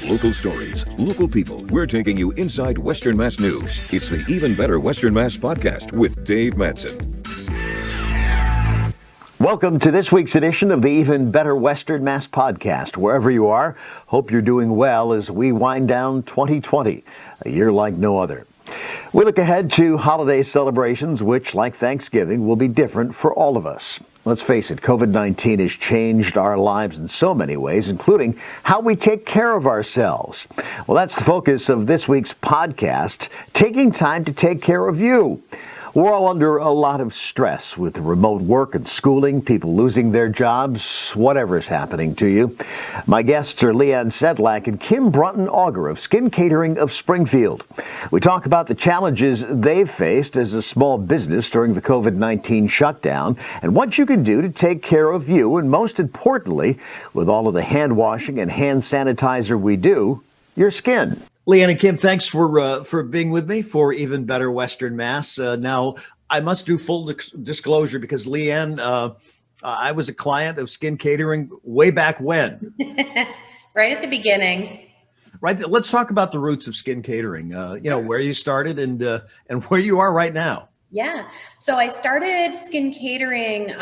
Local stories, local people. We're taking you inside Western Mass news. It's the Even Better Western Mass podcast with Dave Madsen. Welcome to this week's edition of the Even Better Western Mass podcast. Wherever you are, hope you're doing well as we wind down 2020, a year like no other. We look ahead to holiday celebrations, which, like Thanksgiving, will be different for all of us. Let's face it, COVID-19 has changed our lives in so many ways, including how we take care of ourselves. Well, that's the focus of this week's podcast, taking time to take care of you. We're all under a lot of stress with remote work and schooling, people losing their jobs, whatever's happening to you. My guests are Leanne Sedlak and Brunton-Auger of Skin Catering of Springfield. We talk about the challenges they've faced as a small business during the COVID-19 shutdown and what you can do to take care of you, and most importantly, with all of the hand washing and hand sanitizer we do, your skin. Leanne and Kim, thanks for being with me for Even Better Western Mass. Now, I must do full disclosure because Leanne, I was a client of Skin Catering way back when. Right at the beginning. Right. Let's talk about the roots of Skin Catering. Where you started and where you are right now. Yeah. So I started Skin Catering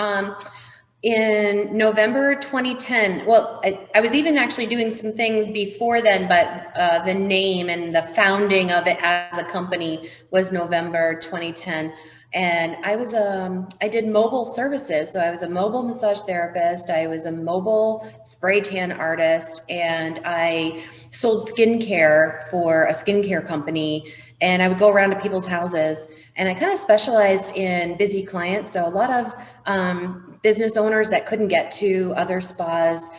in November 2010. Well, I was even actually doing some things before then, but the name and the founding of it as a company was November 2010. And I did mobile services. So I was a mobile massage therapist. I was a mobile spray tan artist, and I sold skincare for a skincare company. And I would go around to people's houses, and I kind of specialized in busy clients. So a lot of business owners that couldn't get to other spas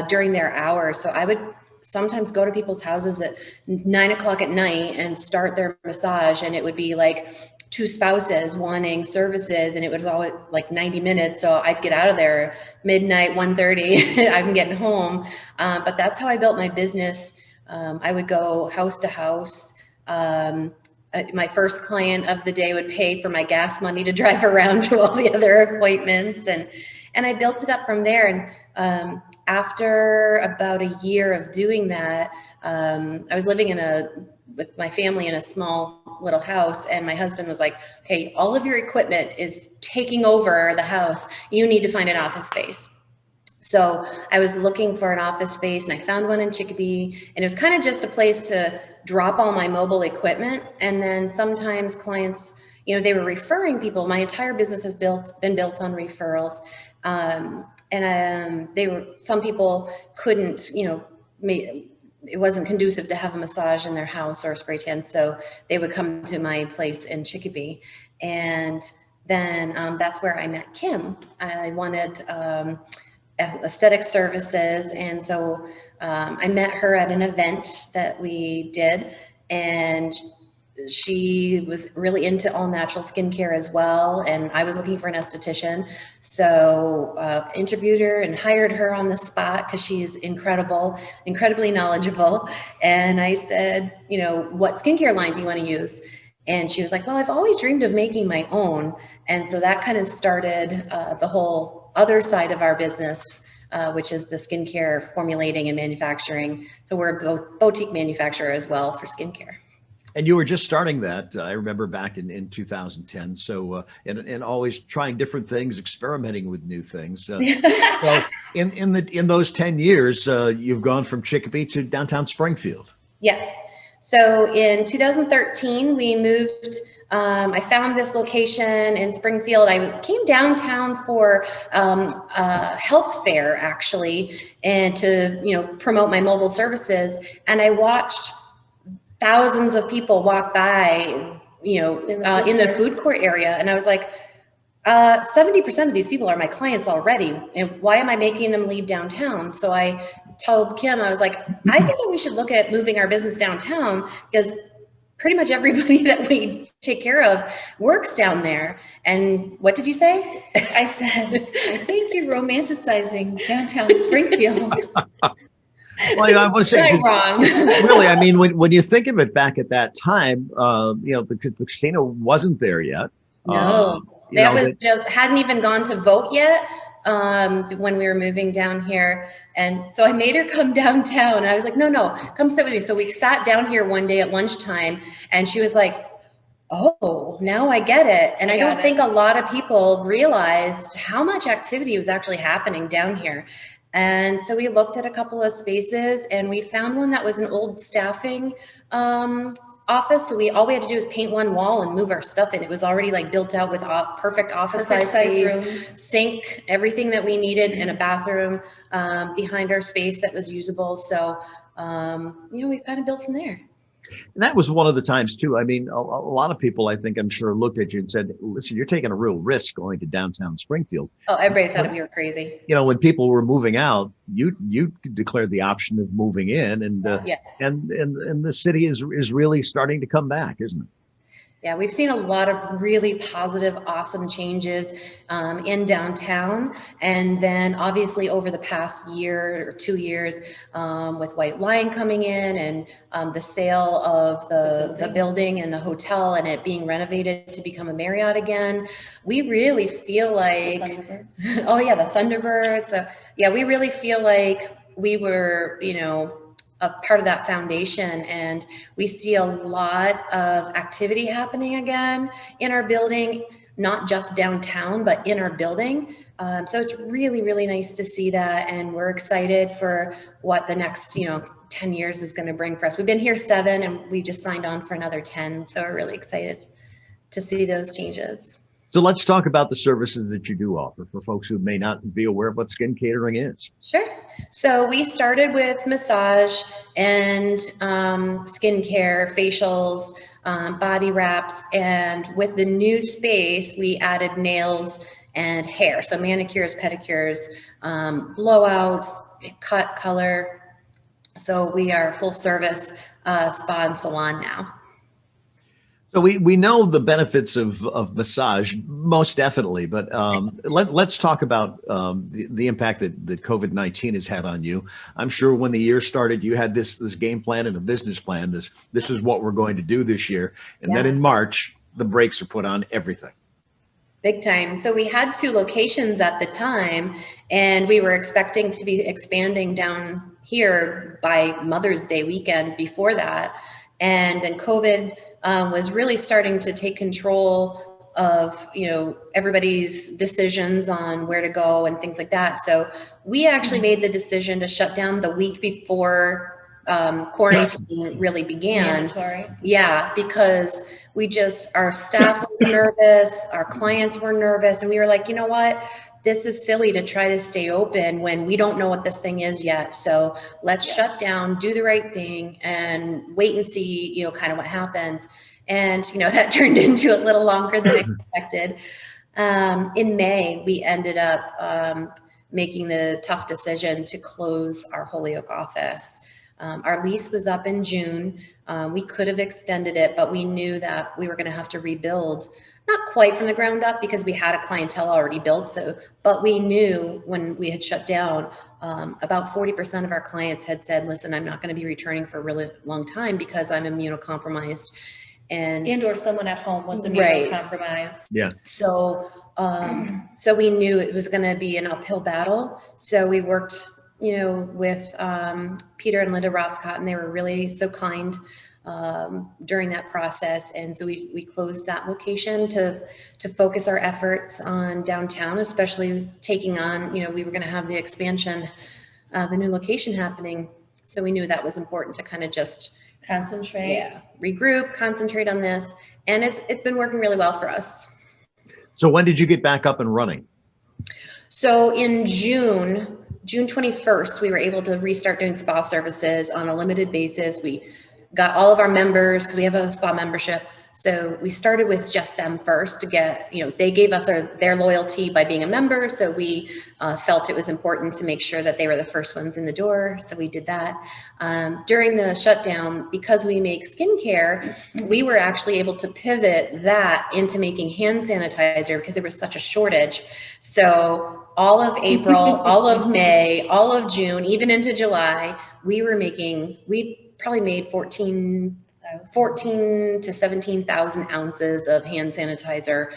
during their hours. So I would sometimes go to people's houses at 9 o'clock at night and start their massage. And it would be like two spouses wanting services, and it was always like 90 minutes. So I'd get out of there midnight, 1:30, I'm getting home. But that's how I built my business. I would go house to house. My first client of the day would pay for my gas money to drive around to all the other appointments. And I built it up from there. And after about a year of doing that, I was living with my family in a small little house. And my husband was like, "Okay, all of your equipment is taking over the house. You need to find an office space." So I was looking for an office space, and I found one in Chicopee, and it was kind of just a place to drop all my mobile equipment. And then sometimes clients, they were referring people. My entire business has been built on referrals. Some people couldn't, it wasn't conducive to have a massage in their house or a spray tan. So they would come to my place in Chicopee. And then that's where I met Kim. I wanted aesthetic services. And so I met her at an event that we did, and she was really into all natural skincare as well. And I was looking for an esthetician. So interviewed her and hired her on the spot because she's incredibly knowledgeable. And I said, what skincare line do you want to use? And she was like, "Well, I've always dreamed of making my own." And so that kind of started the whole other side of our business, which is the skincare formulating and manufacturing. So we're a boutique manufacturer as well for skincare. And you were just starting that, I remember back in 2010. So, and always trying different things, experimenting with new things. So in those 10 years, you've gone from Chicopee to downtown Springfield. Yes. So in 2013, we moved. I found this location in Springfield. I came downtown for a health fair, actually, and to promote my mobile services. And I watched thousands of people walk by, in the food court area, and I was like, 70% of these people are my clients already, and why am I making them leave downtown? So I told Kim, I was like, I think that we should look at moving our business downtown, because pretty much everybody that we take care of works down there. And what did you say? I said, I think you're romanticizing downtown Springfield. Well, I want to say, wrong. Really, I mean, when you think of it back at that time, because the casino wasn't there yet. No, that was just hadn't even gone to vote yet. when we were moving down here. And so I made her come downtown. And I was like, no, come sit with me. So we sat down here one day at lunchtime and she was like, oh, now I get it. And I don't think a lot of people realized how much activity was actually happening down here. And so we looked at a couple of spaces and we found one that was an old staffing office. So all we had to do was paint one wall and move our stuff in. It was already like built out with perfect office size rooms, sink, everything that we needed, in a bathroom behind our space that was usable. So, we kind of built from there. And that was one of the times too. I mean, a lot of people, I think, I'm sure, looked at you and said, listen, you're taking a real risk going to downtown Springfield. Oh, everybody thought we were crazy. When people were moving out, you declared the option of moving in, and the city is really starting to come back, isn't it? Yeah, we've seen a lot of really positive, awesome changes in downtown. And then obviously over the past year or 2 years with White Lion coming in and the sale of the building and the hotel and it being renovated to become a Marriott again, we really feel like, the Thunderbirds. So yeah, we really feel like we were, a part of that foundation, and we see a lot of activity happening again in our building, not just downtown, but in our building. So it's really, really nice to see that, and we're excited for what the next, 10 years is going to bring for us. We've been here 7, and we just signed on for another 10, so we're really excited to see those changes. So let's talk about the services that you do offer for folks who may not be aware of what skin catering is. Sure. So we started with massage and skincare, facials, body wraps, and with the new space, we added nails and hair. So manicures, pedicures, blowouts, cut, color. So we are full service spa and salon now. So we know the benefits of massage, most definitely, but let's talk about the impact that COVID-19 has had on you. I'm sure when the year started, you had this game plan and a business plan. This is what we're going to do this year. And then in March, the brakes are put on everything. Big time. So we had 2 locations at the time, and we were expecting to be expanding down here by Mother's Day weekend before that. And then COVID was really starting to take control of, everybody's decisions on where to go and things like that. So we actually made the decision to shut down the week before quarantine really began. Mandatory. Yeah, because our staff was nervous, our clients were nervous, and we were like, you know what? This is silly to try to stay open when we don't know what this thing is yet. So let's shut down, do the right thing, and wait and see, kind of what happens. And, that turned into a little longer than expected. In May, we ended up making the tough decision to close our Holyoke office. Our lease was up in June. We could have extended it, but we knew that we were going to have to rebuild. Not quite from the ground up because we had a clientele already built. But we knew when we had shut down, about 40% of our clients had said, listen, I'm not going to be returning for a really long time because I'm immunocompromised. And or someone at home was immunocompromised. Right. Yeah. So we knew it was going to be an uphill battle. So we worked, with Peter and Linda Rothscott, and they were really so kind during that process. And so we closed that location to focus our efforts on downtown, especially taking on, we were going to have the expansion, the new location happening. So we knew that was important to kind of just concentrate, regroup, concentrate on this. And it's been working really well for us. So when did you get back up and running? So in June 21st, we were able to restart doing spa services on a limited basis. We got all of our members, because we have a spa membership. So we started with just them first to get, they gave us their loyalty by being a member. So we felt it was important to make sure that they were the first ones in the door. So we did that. During the shutdown, because we make skincare, we were actually able to pivot that into making hand sanitizer because there was such a shortage. So all of April, all of May, all of June, even into July, we probably made 14 to 17,000 ounces of hand sanitizer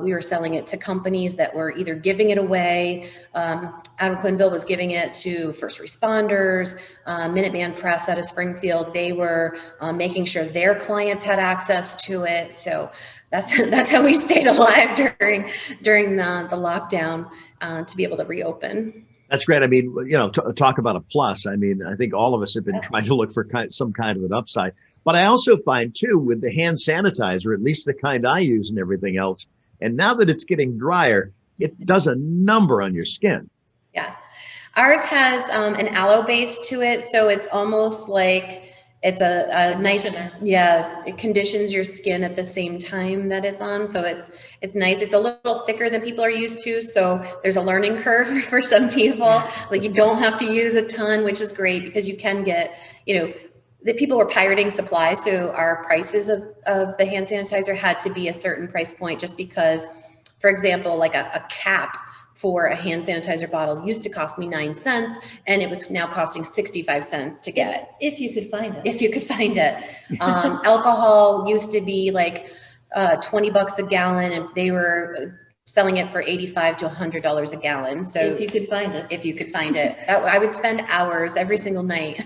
We were selling it to companies that were either giving it away. Out of Quinville was giving it to first responders. Minuteman Press out of Springfield, they were making sure their clients had access to it. So that's how we stayed alive during the lockdown, to be able to reopen. That's great. I mean, talk about a plus. I mean, I think all of us have been trying to look for some kind of an upside. But I also find too, with the hand sanitizer, at least the kind I use and everything else, and now that it's getting drier, it does a number on your skin. Yeah. Ours has an aloe base to it. So it's almost like it's a nice, it conditions your skin at the same time that it's on. So it's nice. It's a little thicker than people are used to. So there's a learning curve for some people. Like you don't have to use a ton, which is great because you can get, the people were pirating supplies. So our prices of the hand sanitizer had to be a certain price point just because, for example, like a cap for a hand sanitizer bottle used to cost me 9 cents, and it was now costing 65 cents to get. If you could find it. If you could find it. Alcohol used to be like $20 a gallon, and they were selling it for $85 to $100 a gallon. So if you could find it. If you could find it. I would spend hours every single night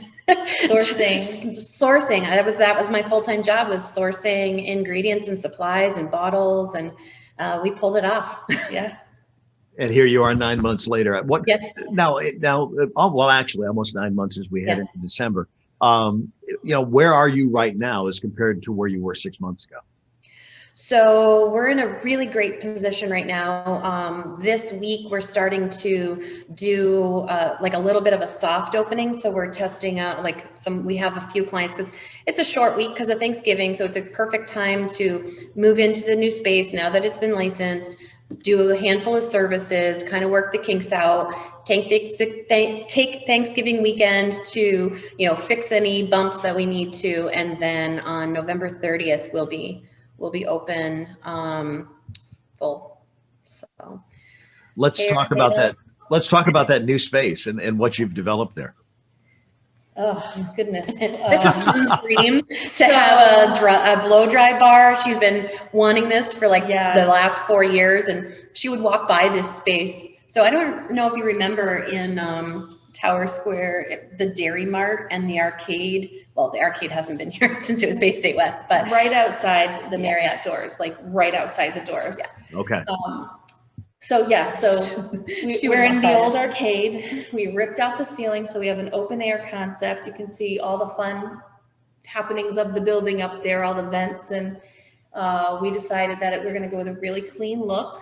sourcing. That was my full-time job, was sourcing ingredients and supplies and bottles, and we pulled it off. Yeah. And here you are 9 months later. What now? Actually, almost 9 months as we head into December. Where are you right now as compared to where you were 6 months ago? So we're in a really great position right now. This week we're starting to do like a little bit of a soft opening. So we're testing out we have a few clients because it's a short week because of Thanksgiving. So it's a perfect time to move into the new space now that it's been licensed, do a handful of services, kind of work the kinks out, take Thanksgiving weekend to, fix any bumps that we need to. And then on November 30th, we'll be open full. So let's talk about that. Let's talk about that new space and what you've developed there. Oh goodness! This is Kim's dream to have a blow dry bar. She's been wanting this for the last 4 years, and she would walk by this space. So I don't know if you remember in Tower Square, the Dairy Mart and the arcade. Well, the arcade hasn't been here since it was Bay State West, but right outside the Marriott doors, right outside the doors. Yeah. Okay. We're in the old arcade. We ripped out the ceiling, so we have an open air concept. You can see all the fun happenings of the building up there, all the vents, and we decided that we're going to go with a really clean look,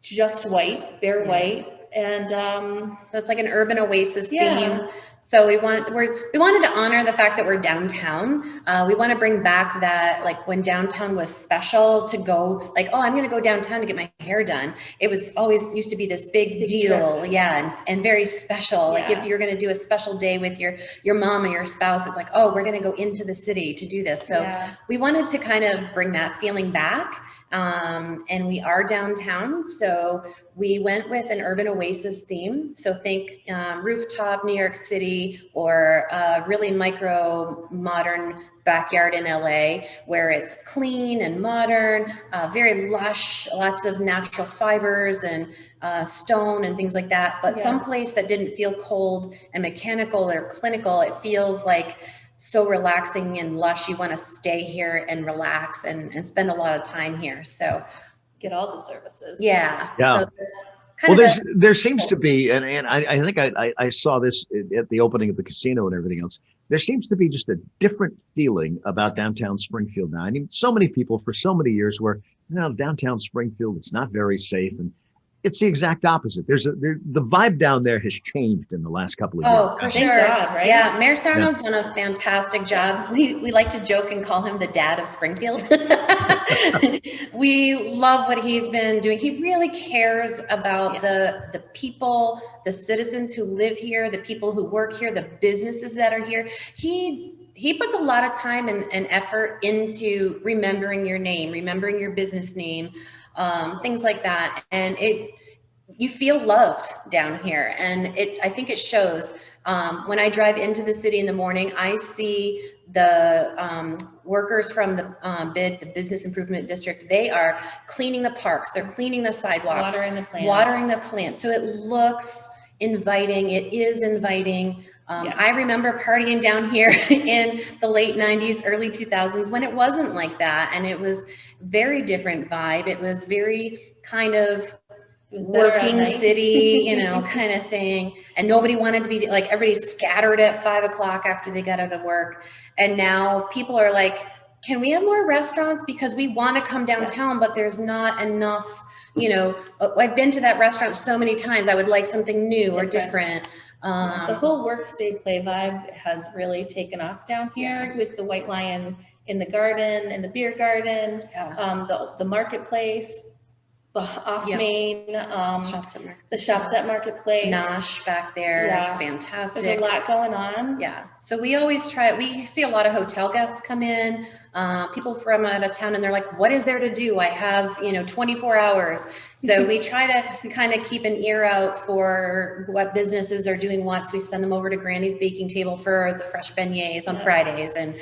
just white, bare white. And so it's like an urban oasis theme. So we wanted to honor the fact that we're downtown. We want to bring back that, when downtown was special to go, I'm going to go downtown to get my hair done. It was always used to be this big deal. Trip. Yeah. And very special. Yeah. If you're going to do a special day with your mom or your spouse, it's we're going to go into the city to do this. So we wanted to kind of bring that feeling back. And we are downtown. So we went with an urban oasis theme. So think rooftop New York City, or really micro modern backyard in LA, where it's clean and modern, very lush, lots of natural fibers and stone and things like that. But someplace that didn't feel cold and mechanical or clinical. It feels so relaxing and lush. You want to stay here and relax and spend a lot of time here. So get all the services. Yeah. So there seems to be, and I think I saw this at the opening of the casino and everything else. There seems to be just a different feeling about downtown Springfield now. I mean, so many people for so many years were, downtown Springfield, it's not very safe. And it's the exact opposite. The vibe down there has changed in the last couple of years. Oh, for sure. God, right? Yeah, Mayor Sarno's done a fantastic job. We like to joke and call him the dad of Springfield. We love what he's been doing. He really cares about the people, the citizens who live here, the people who work here, the businesses that are here. He puts a lot of time and effort into remembering your name, remembering your business name, things like that. And you feel loved down here. And I think it shows. When I drive into the city in the morning, I see the workers from the the Business Improvement District. They are cleaning the parks. They're cleaning the sidewalks. Watering the plants. So it looks inviting. It is inviting. I remember partying down here in the late 90s, early 2000s when it wasn't like that. And it was very different vibe. It was very kind of working city, kind of thing. And nobody wanted to be like, everybody scattered at 5 o'clock after they got out of work. And now people are like, can we have more restaurants? Because we want to come downtown, but there's not enough, I've been to that restaurant so many times. I would like something new or different. The whole work, stay, play vibe has really taken off down here with the White Lion in the garden and the beer garden, the marketplace. Off Main, the shops at Marketplace. Nosh back there is fantastic. There's a lot going on. Yeah. So we always we see a lot of hotel guests come in, people from out of town, and they're like, what is there to do? I have, 24 hours. So we try to kind of keep an ear out for what businesses are doing what. So we send them over to Granny's Baking Table for the fresh beignets on Fridays, and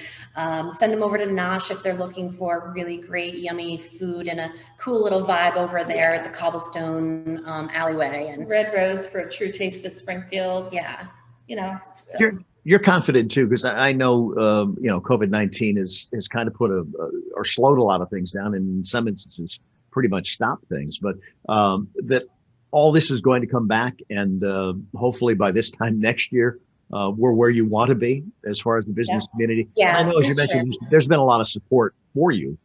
send them over to Nosh if they're looking for really great, yummy food and a cool little vibe over there at the cobblestone alleyway. And Red Rose for a true taste of Springfield. Yeah. So. You're confident too, because I know, COVID-19 has kind of put or slowed a lot of things down, and in some instances pretty much stopped things, but that all this is going to come back, and hopefully by this time next year, we're where you want to be as far as the business community. Yeah, I know, as you mentioned, there's been a lot of support for you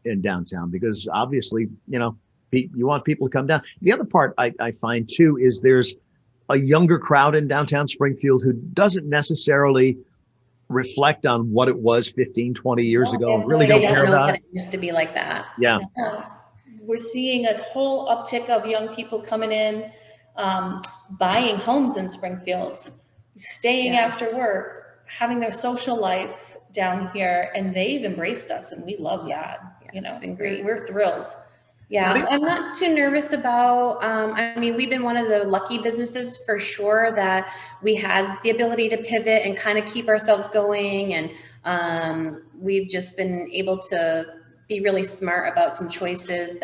in downtown, because obviously, you want people to come down. The other part I find too is there's a younger crowd in downtown Springfield who doesn't necessarily reflect on what it was 15, 20 years ago. Really don't care about it. It used to be like that. Yeah. We're seeing a whole uptick of young people coming in, buying homes in Springfield, staying after work, having their social life down here, and they've embraced us, and we love that. It's been great. We're thrilled. Yeah, I'm not too nervous about, we've been one of the lucky businesses for sure that we had the ability to pivot and kind of keep ourselves going. And we've just been able to be really smart about some choices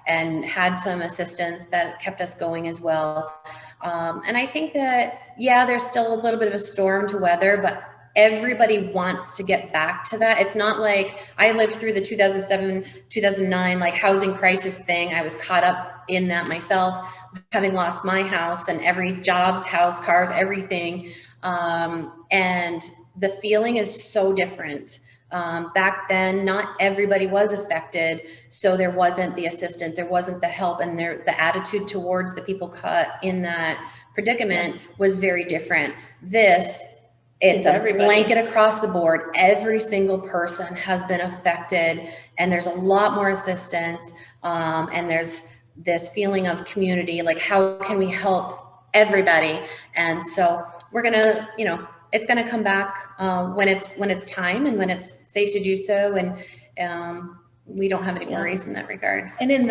and had some assistance that kept us going as well. And I think that, there's still a little bit of a storm to weather, but everybody wants to get back to that. It's not like I lived through the 2007, 2009, like housing crisis thing. I was caught up in that myself, having lost my house and every jobs, house, cars, everything. And the feeling is so different. Back then, not everybody was affected. So there wasn't the assistance, there wasn't the help, and the attitude towards the people caught in that predicament was very different. It's a blanket across the board. Every single person has been affected, and there's a lot more assistance. And there's this feeling of community, like how can we help everybody? And so we're gonna, it's gonna come back when it's time and when it's safe to do so. And we don't have any worries in that regard. And in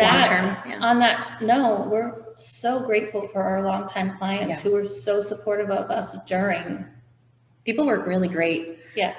we're so grateful for our longtime clients who were so supportive of us during. People were really great. Yeah.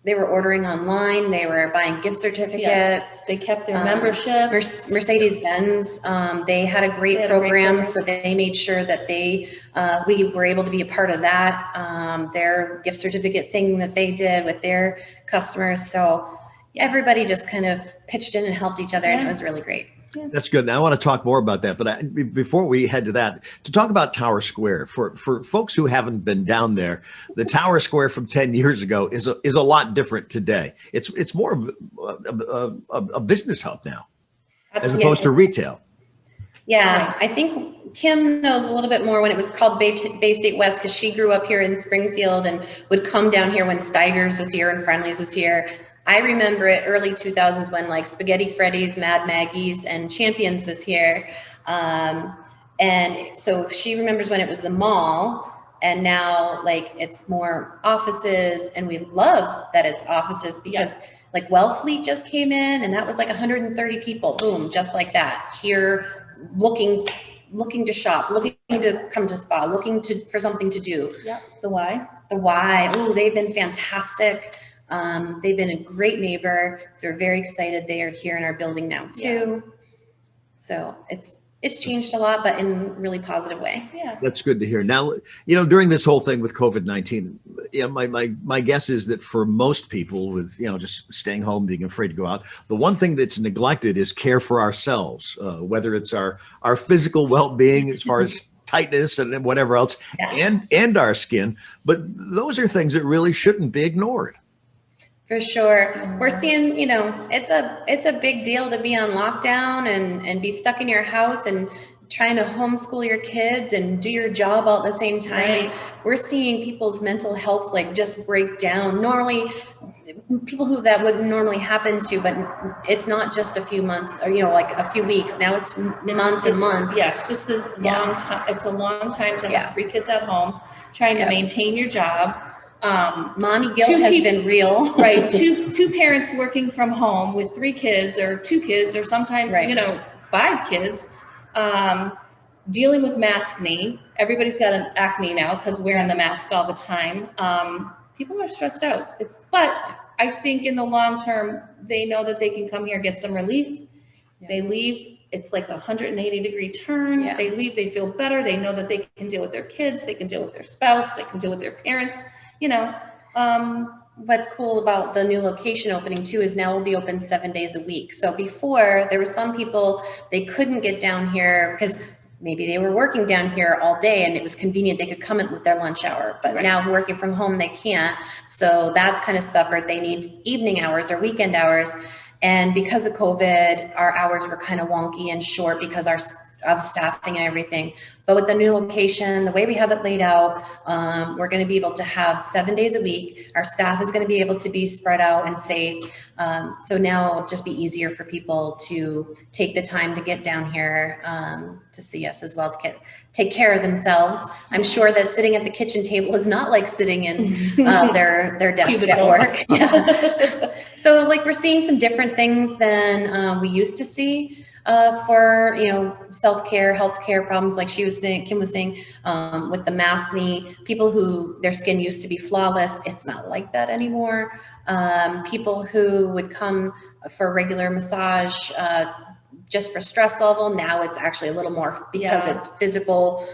They were ordering online. They were buying gift certificates. Yeah. They kept their membership. Mercedes-Benz, they had a great program. So they made sure that we were able to be a part of that. Their gift certificate thing that they did with their customers. So everybody just kind of pitched in and helped each other. And it was really great. Yeah. That's good. Now I want to talk more about that, but before we head to that, to talk about Tower Square for folks who haven't been down there, the Tower Square from 10 years ago is a lot different today. It's more of a business hub now, as opposed to retail. Yeah, I think Kim knows a little bit more when it was called Bay State West, because she grew up here in Springfield and would come down here when Steiger's was here and Friendly's was here. I remember it early 2000s when like Spaghetti Freddy's, Mad Maggie's, and Champions was here. And so she remembers when it was the mall, and now like it's more offices, and we love that it's offices because like Wellfleet just came in and that was like 130 people, boom, just like that, here looking looking to shop, looking to come to spa, for something to do. Yep. The why. The why. Oh, they've been fantastic. They've been a great neighbor. So we're very excited they are here in our building now too. Yeah. So it's changed a lot, but in a really positive way. Yeah. That's good to hear. Now, during this whole thing with COVID-19, my guess is that for most people with, just staying home, being afraid to go out, the one thing that's neglected is care for ourselves, whether it's our physical well-being as far as tightness and whatever else, and our skin. But those are things that really shouldn't be ignored. For sure. We're seeing, it's a big deal to be on lockdown and be stuck in your house and trying to homeschool your kids and do your job all at the same time. Right. We're seeing people's mental health just break down. Normally, people who that wouldn't normally happen to, but it's not just a few months or, a few weeks. Now it's months and months. Yes, this is long time. It's a long time to have 3 kids at home, trying to maintain your job. Mommy guilt has been real. Right. Two parents working from home with 3 kids or 2 kids or sometimes, 5 kids, dealing with maskne. Everybody's got an acne now because wearing the mask all the time. People are stressed out. But I think in the long term, they know that they can come here, get some relief. Yeah. They leave. It's like a 180-degree turn. Yeah. They leave. They feel better. They know that they can deal with their kids. They can deal with their spouse. They can deal with their parents. What's cool about the new location opening too is now we'll be open 7 days a week. So before there were some people, they couldn't get down here because maybe they were working down here all day and it was convenient. They could come in with their lunch hour, but now working from home, they can't. So that's kind of suffered. They need evening hours or weekend hours. And because of COVID, our hours were kind of wonky and short because of staffing and everything. But with the new location, the way we have it laid out, we're going to be able to have 7 days a week. Our staff is going to be able to be spread out and safe. So now it'll just be easier for people to take the time to get down here to see us as well, to take care of themselves. I'm sure that sitting at the kitchen table is not like sitting in their desk at work. Yeah. So we're seeing some different things than we used to see. For self-care, healthcare problems, like Kim was saying, with the maskne, people who their skin used to be flawless, it's not like that anymore. People who would come for regular massage, just for stress level, now it's actually a little more because it's physical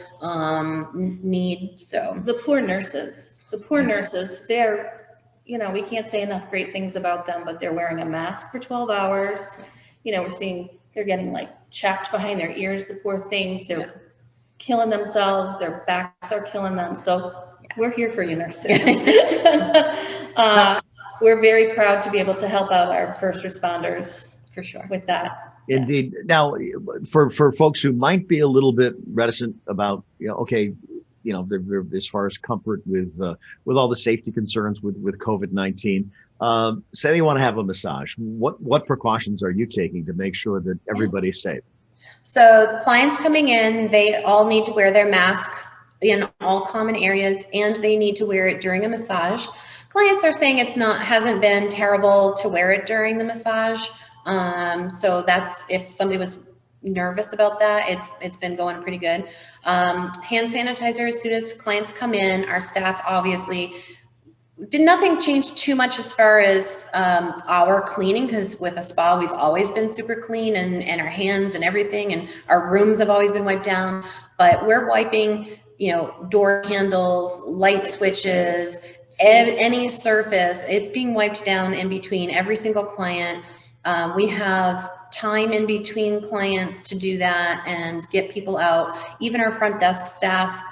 need. So the poor nurses, they're, we can't say enough great things about them, but they're wearing a mask for 12 hours. We're seeing they're getting chapped behind their ears, the poor things. They're killing themselves. Their backs are killing them. So we're here for you, nurses. We're very proud to be able to help out our first responders for sure with that. Indeed. Now, for folks who might be a little bit reticent about, they're as far as comfort with all the safety concerns with COVID-19. Say you want to have a massage. What precautions are you taking to make sure that everybody's safe? So clients coming in, they all need to wear their mask in all common areas, and they need to wear it during a massage. Clients are saying hasn't been terrible to wear it during the massage. So that's, if somebody was nervous about that, it's been going pretty good. Hand sanitizer as soon as clients come in. Our staff obviously did nothing change too much as far as our cleaning, because with a spa we've always been super clean, and our hands and everything, and our rooms have always been wiped down. But we're wiping door handles, light switches, any surface. It's being wiped down in between every single client. We have time in between clients to do that and get people out. Even our front desk staff,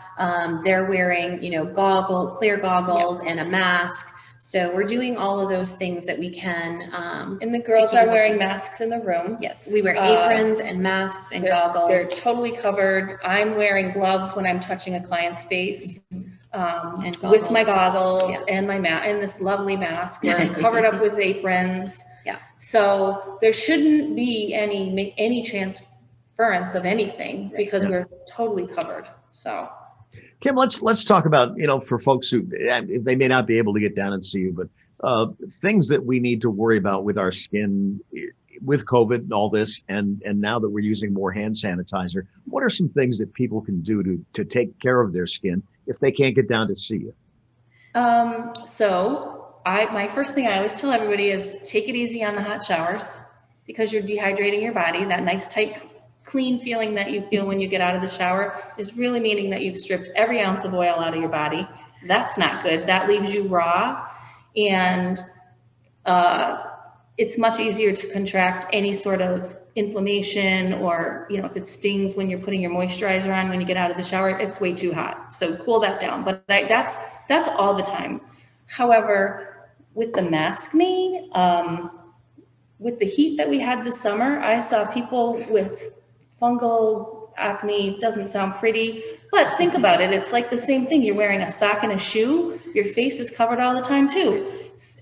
they're wearing, clear goggles and a mask. So we're doing all of those things that we can. And the girls are wearing masks in the room. Yes, we wear aprons and masks and goggles. They're totally covered. I'm wearing gloves when I'm touching a client's face. And with my goggles and my and this lovely mask. We're covered up with aprons. Yeah. So there shouldn't be any transference of anything because we're totally covered. So. Kim, let's talk about, for folks who they may not be able to get down and see you, but things that we need to worry about with our skin with COVID and all this, and now that we're using more hand sanitizer, what are some things that people can do to take care of their skin if they can't get down to see you? My first thing I always tell everybody is take it easy on the hot showers because you're dehydrating your body. That nice, tight, clean feeling that you feel when you get out of the shower is really meaning that you've stripped every ounce of oil out of your body. That's not good. That leaves you raw, and it's much easier to contract any sort of inflammation, or, if it stings when you're putting your moisturizer on when you get out of the shower, it's way too hot. So cool that down. But that's all the time. However, with the maskne, with the heat that we had this summer, I saw people with fungal acne. Doesn't sound pretty, but think about it. It's like the same thing. You're wearing a sock and a shoe. Your face is covered all the time too.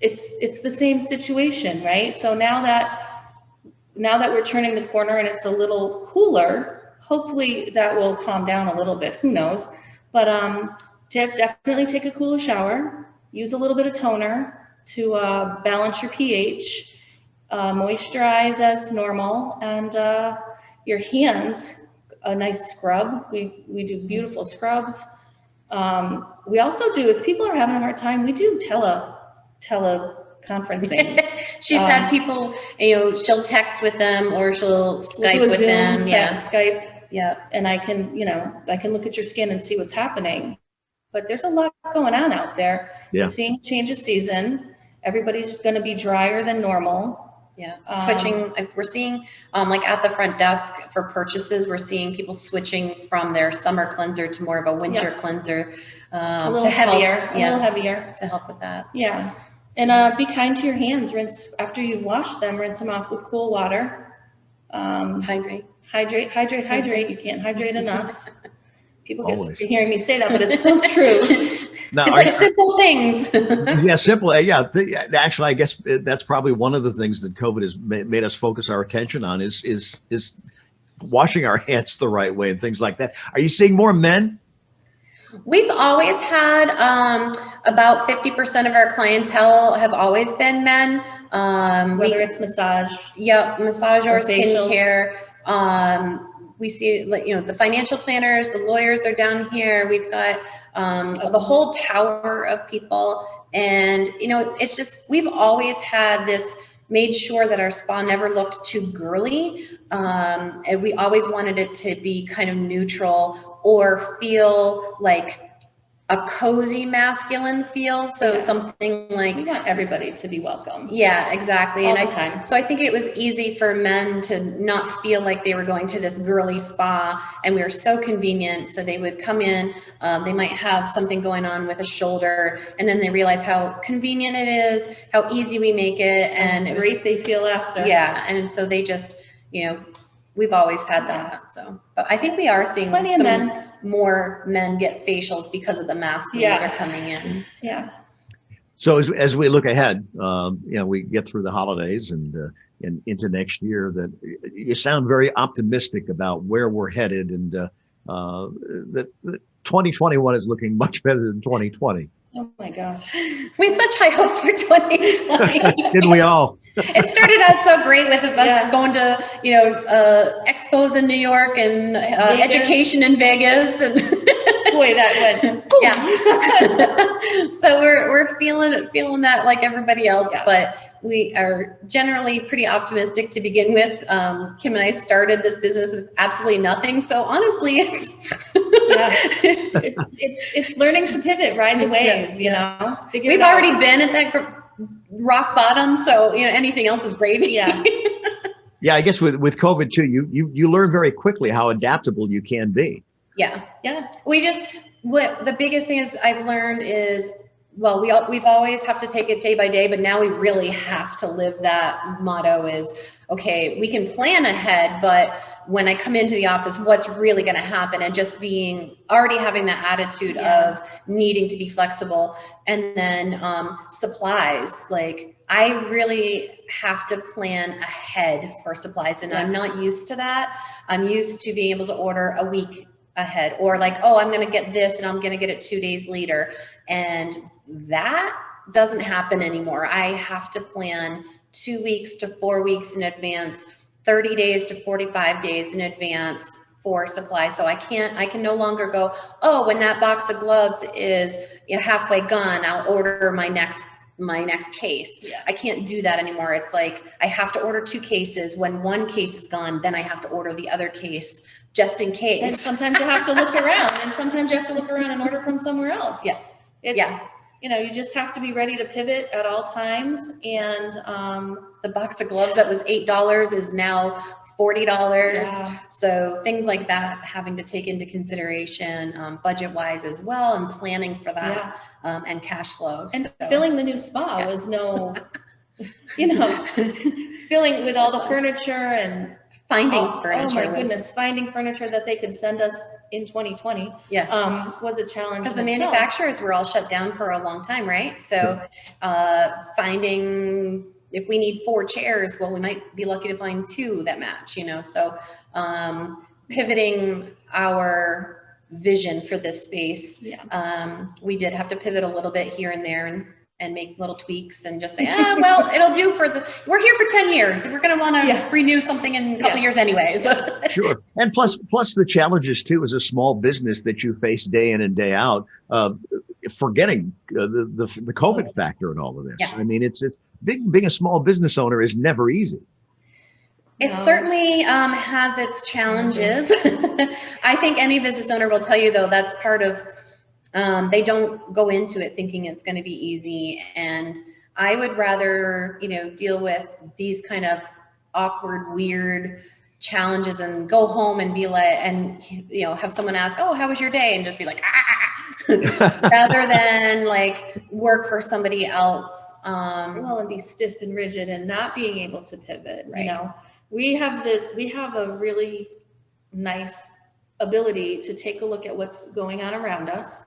It's the same situation, right? So now that we're turning the corner and it's a little cooler, hopefully that will calm down a little bit. Who knows? But definitely take a cooler shower. Use a little bit of toner to balance your pH. Moisturize as normal, and your hands, a nice scrub. We do beautiful scrubs. We also do, if people are having a hard time, we do teleconferencing. She's had people, she'll text with them or she'll Skype with them. Yeah, Skype. Yeah, and I can look at your skin and see what's happening. But there's a lot going on out there. Yeah. We're seeing a change of season. Everybody's going to be drier than normal. Yeah, switching. We're seeing, like at the front desk for purchases, we're seeing people switching from their summer cleanser to more of a winter cleanser. A little heavier. To help with that. Yeah. And be kind to your hands. Rinse after you've washed them. Rinse them off with cool water. Hydrate. You can't hydrate enough. People get hearing me say that, but it's so true. Now, it's like simple things. Yeah, simple. Yeah, actually, I guess that's probably one of the things that COVID has made us focus our attention on is washing our hands the right way and things like that. Are you seeing more men? We've always had about 50% of our clientele have always been men. Whether it's massage. Yep, massage or facials. skincare. We see, the financial planners, the lawyers are down here. We've got the whole tower of people. And, it's just, we've always had this, made sure that our spa never looked too girly. And we always wanted it to be kind of neutral or feel like a cozy masculine feel. So something like, we want everybody to be welcome. Yeah, exactly. All the time. So I think it was easy for men to not feel like they were going to this girly spa, and we were so convenient. So they would come in, they might have something going on with a shoulder, and then they realize how convenient it is, how easy we make it, and it was great they feel after. Yeah, and so they just, we've always had that. So, but I think we are seeing plenty of men. More men get facials because of the masking that are coming in. Yeah. So as we look ahead, we get through the holidays and into next year, that you sound very optimistic about where we're headed, and that 2021 is looking much better than 2020. Oh my gosh. We had such high hopes for 2020. Didn't we all? It started out so great with us going to, expos in New York and education in Vegas, and boy, that went. Yeah. So we're feeling that like everybody else, but we are generally pretty optimistic to begin with. Kim and I started this business with absolutely nothing, so honestly, it's learning to pivot, ride the wave. We've already been at that rock bottom, so anything else is gravy. Yeah, I guess with COVID too, you learn very quickly how adaptable you can be. Yeah. What the biggest thing is I've learned is, we've always have to take it day by day, but now we really have to live that motto is, okay, we can plan ahead, but when I come into the office, what's really going to happen? And just already having that attitude of needing to be flexible. And then supplies, like I really have to plan ahead for supplies, and I'm not used to that. I'm used to being able to order a week ahead, or like, I'm going to get this and I'm going to get it 2 days later. And that doesn't happen anymore. I have to plan 2 weeks to 4 weeks in advance, 30 days to 45 days in advance for supply. So I can no longer go, oh, when that box of gloves is halfway gone, I'll order my next case. Yeah. I can't do that anymore. It's like I have to order 2 cases. When one case is gone, then I have to order the other case just in case. And sometimes you have to look around, and sometimes you have to look around and order from somewhere else. Yeah. It's, you just have to be ready to pivot at all times. And the box of gloves that was $8 is now $40. Yeah. So things like that, having to take into consideration budget wise as well, and planning for that, and cash flow. And so, filling the new spa was no, filling with all the furniture and finding Oh furniture. my goodness, finding furniture that they could send us in 2020 was a challenge. Because the manufacturers were all shut down for a long time, right? So finding, if we need 4 chairs, well, we might be lucky to find 2 that match, so pivoting our vision for this space. We did have to pivot a little bit here and there and make little tweaks and just say, well, it'll do we're here for 10 years. We're going to want to renew something in a couple years anyways. Sure. And plus the challenges too, as a small business that you face day in and day out, forgetting the COVID factor in all of this. Yeah. I mean, it's being a small business owner is never easy. It certainly has its challenges. I think any business owner will tell you, though, that's part of, they don't go into it thinking it's going to be easy. And I would rather, deal with these kind of awkward, weird challenges and go home and be like, and, have someone ask, oh, how was your day? And just be like, rather than like work for somebody else. And be stiff and rigid and not being able to pivot. Right. We have a really nice ability to take a look at what's going on around us.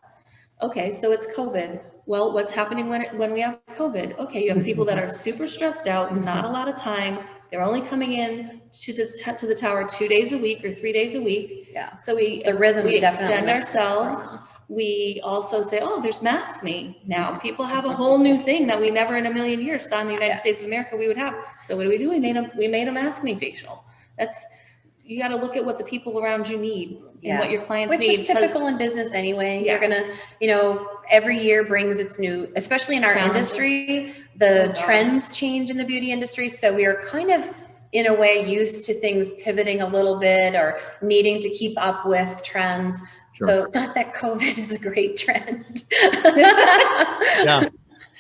Okay, so it's COVID. Well, what's happening when we have COVID? Okay, you have people that are super stressed out, not a lot of time. They're only coming in to the tower 2 days a week or 3 days a week. Yeah. So we extend ourselves. We also say, oh, there's Mask Me now. People have a whole new thing that we never in a million years thought in the United States of America we would have. So what do? We made a Mask Me facial. You got to look at what the people around you need and what your clients need. Which is typical in business anyway. You're going to, every year brings its new, especially in our industry, the trends change in the beauty industry. So we are kind of, in a way, used to things pivoting a little bit or needing to keep up with trends. Sure. So not that COVID is a great trend. Yeah.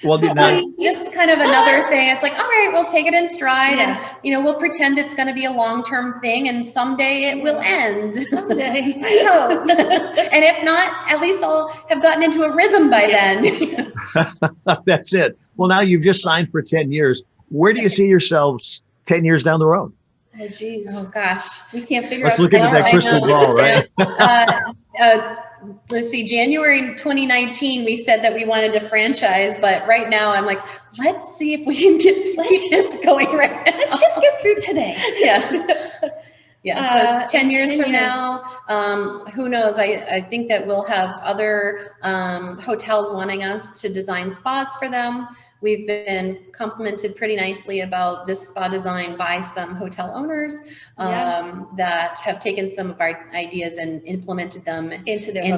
Well, just kind of another thing. It's like, all right, we'll take it in stride and, we'll pretend it's going to be a long-term thing and someday it will end. Someday. I hope. And if not, at least I'll have gotten into a rhythm by then. That's it. Well, now you've just signed for 10 years. Where do you see yourselves 10 years down the road? Oh, geez. Oh, gosh. We can't figure Let's out look into that crystal ball, right? Let's see, January 2019, we said that we wanted to franchise, but right now I'm like, let's see if we can keep this going right now. Let's just get through today. So 10 years from now, who knows? I think that we'll have other hotels wanting us to design spas for them. We've been complimented pretty nicely about this spa design by some hotel owners that have taken some of our ideas and implemented them into their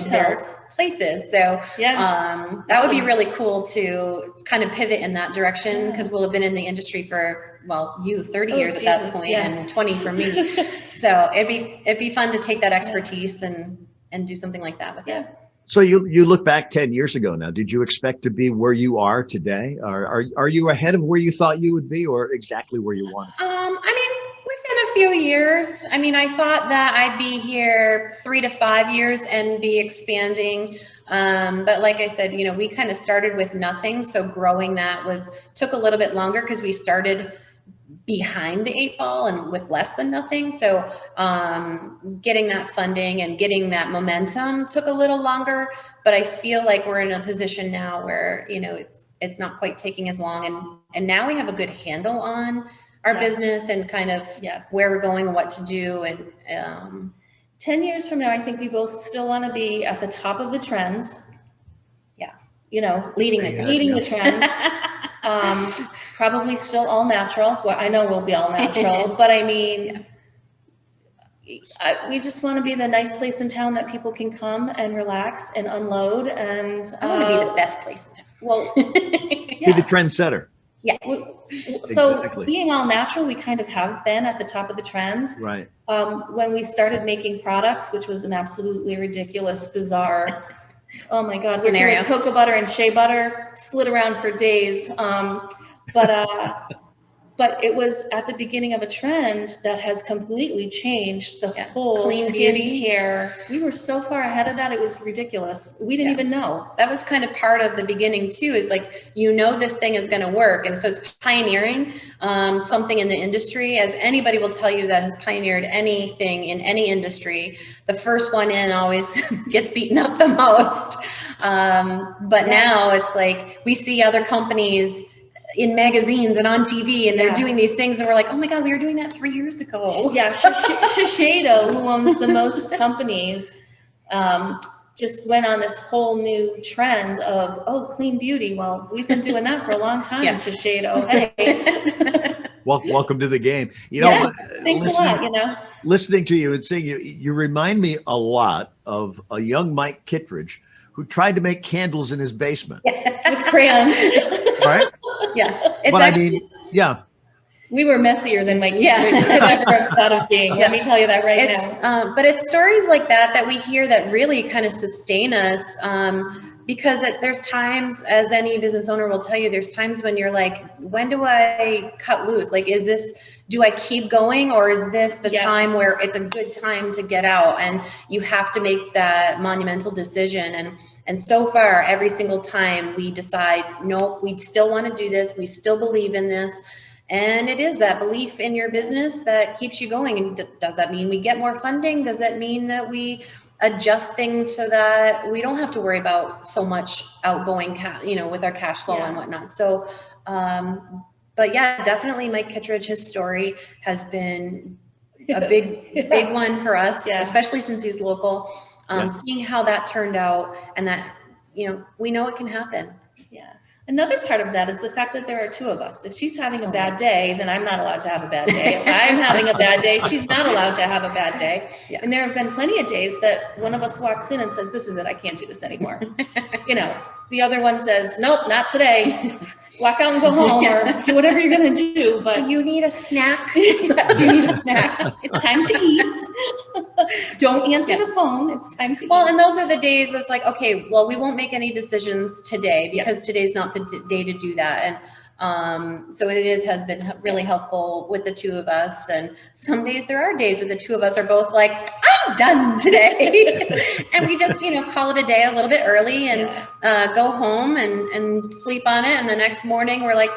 places. So that would be really cool to kind of pivot in that direction, because we'll have been in the industry for 30 years at that point, and 20 for me. So it'd be fun to take that expertise and do something like that with it. So you look back 10 years ago now, did you expect to be where you are today? Are you ahead of where you thought you would be, or exactly where you wanted? Within a few years. I thought that I'd be here 3 to 5 years and be expanding. But like I said, we kind of started with nothing. So growing that took a little bit longer because we started behind the 8 ball and with less than nothing. So getting that funding and getting that momentum took a little longer, but I feel like we're in a position now where, it's not quite taking as long. And now we have a good handle on our business and kind of where we're going and what to do. And 10 years from now, I think we both still want to be at the top of the trends. Leading the trends. Probably still all natural. Well, I know we'll be all natural, but I mean, we just want to be the nice place in town that people can come and relax and unload. And I want to be the best place in town. well, Be yeah. the trendsetter. Yeah. So Exactly. being all natural, we kind of have been at the top of the trends. Right. When we started making products, which was an absolutely ridiculous, bizarre, oh my God, Scenario. working with cocoa butter and shea butter, slid around for days. But it was at the beginning of a trend that has completely changed the whole Clean beauty. skincare. We were so far ahead of that, it was ridiculous. We didn't even know. That was kind of part of the beginning too, is like, this thing is going to work. And so it's pioneering something in the industry. As anybody will tell you that has pioneered anything in any industry, the first one in always gets beaten up the most. But now it's like, we see other companies in magazines and on TV, and they're doing these things, and we're like, oh my God, we were doing that 3 years ago. Yeah, Shiseido, who owns the most companies, just went on this whole new trend of, clean beauty. Well, we've been doing that for a long time, Shiseido. Hey. Welcome to the game. Thanks a lot, Listening to you and seeing you remind me a lot of a young Mike Kittredge who tried to make candles in his basement. with crayons. Right? Yeah. We were messier than Mike Kittredge could ever have thought of being. Let me tell you that now. But it's stories like that we hear that really kind of sustain us. Because there's times, as any business owner will tell you, there's times when you're like, when do I cut loose? Like, do I keep going, or is this the time where it's a good time to get out? And you have to make that monumental decision. And so far, every single time we decide, no, we still want to do this. We still believe in this. And it is that belief in your business that keeps you going. And does that mean we get more funding? Does that mean that we adjust things so that we don't have to worry about so much outgoing with our cash flow and whatnot? So, but yeah, definitely Mike Kittredge, his story has been a big one for us, especially since he's local. Seeing how that turned out, and that, we know it can happen. Yeah. Another part of that is the fact that there are two of us. If she's having a bad day, then I'm not allowed to have a bad day. If I'm having a bad day, she's not allowed to have a bad day. Yeah. And there have been plenty of days that one of us walks in and says, this is it, I can't do this anymore. The other one says, nope, not today. Walk out and go home or do whatever you're going to do. But do you need a snack? Do you need a snack? It's time to eat. Don't answer the phone. It's time to eat. Well, and those are the days it's like, okay, well, we won't make any decisions today because today's not the day to do that. And so has been really helpful with the two of us. And some days there are days where the two of us are both like, I'm done today. And we just, call it a day a little bit early and go home and sleep on it. And the next morning we're like,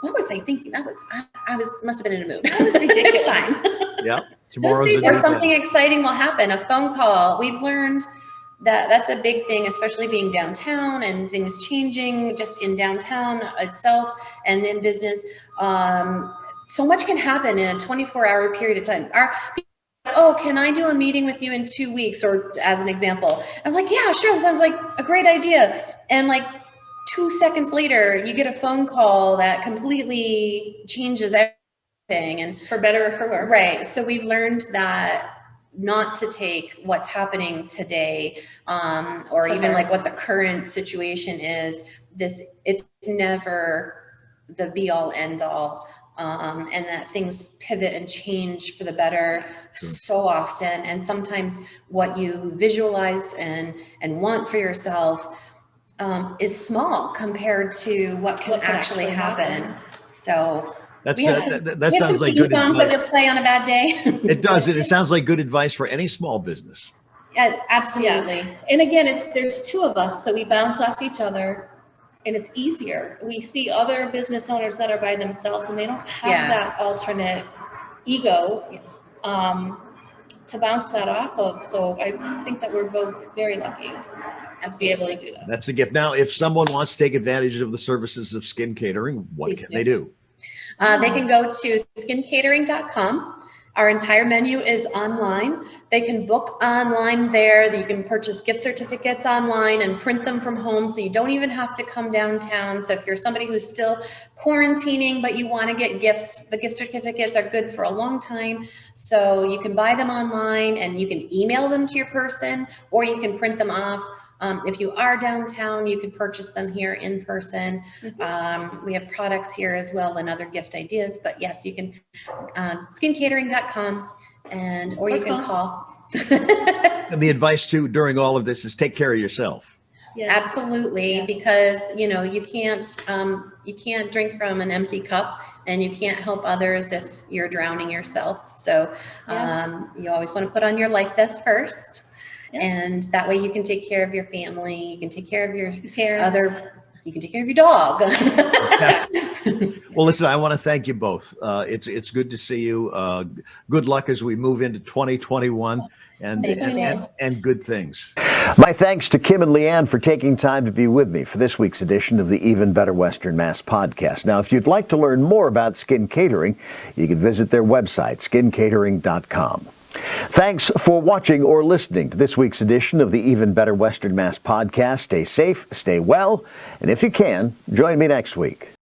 what was I thinking? Must have been in a mood. That was ridiculous. It's fine. Yeah. Tomorrow. Or something exciting will happen. A phone call. We've learned that's a big thing, especially being downtown and things changing just in downtown itself and in business. So much can happen in a 24-hour period of time. Can I do a meeting with you in 2 weeks? Or as an example, I'm like, yeah, sure. That sounds like a great idea. And like 2 seconds later, you get a phone call that completely changes everything, and for better or for worse. Right. So we've learned that not to take what's happening today, or even like what the current situation is. It's never the be all end all. And that things pivot and change for the better so often. And sometimes what you visualize and want for yourself is small compared to what can actually happen. So that sounds like good advice. That we play on a bad day. It does. It sounds like good advice for any small business. Yeah, absolutely. Yeah. And again, there's two of us, so we bounce off each other. And it's easier. We see other business owners that are by themselves and they don't have that alternate ego to bounce that off of. So I think that we're both very lucky to be able to do that. That's a gift. Now, if someone wants to take advantage of the services of Skin Catering, what can they do? They can go to skincatering.com. Our entire menu is online. They can book online there. You can purchase gift certificates online and print them from home, so you don't even have to come downtown. So if you're somebody who's still quarantining but you want to get gifts, the gift certificates are good for a long time. So you can buy them online and you can email them to your person, or you can print them off. If you are downtown, you can purchase them here in person. We have products here as well and other gift ideas, but yes, you can, skincatering.com, or you can call. And the advice too during all of this is take care of yourself. Yes. Absolutely, yes. Because you can't drink from an empty cup, and you can't help others if you're drowning yourself. So you always want to put on your life vest first. Yeah. And that way you can take care of your family, you can take care of your parents, you can take care of your dog. Well, listen, I want to thank you both. It's good to see you. Good luck as we move into 2021 and good things. My thanks to Kim and Leanne for taking time to be with me for this week's edition of the Even Better Western Mass podcast. Now, if you'd like to learn more about Skin Catering, you can visit their website, skincatering.com. Thanks for watching or listening to this week's edition of the Even Better Western Mass podcast. Stay safe, stay well, and if you can, join me next week.